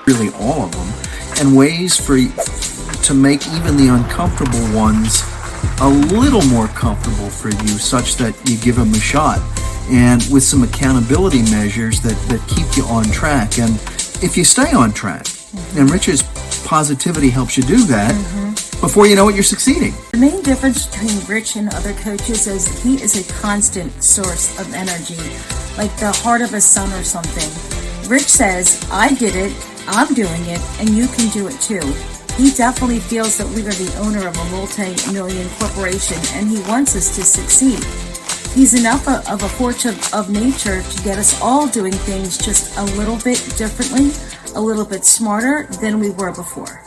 really all of them, and ways to make even the uncomfortable ones a little more comfortable for you, such that you give them a shot, and with some accountability measures that keep you on track. And if you stay on track, and Rich's positivity helps you do that, before you know it, you're succeeding. The main difference between Rich and other coaches is he is a constant source of energy, like the heart of a sun or something. Rich says, I did it, I'm doing it, and you can do it too. He definitely feels that we are the owner of a multi-million corporation, and he wants us to succeed. He's enough of a force of nature to get us all doing things just a little bit differently, a little bit smarter than we were before.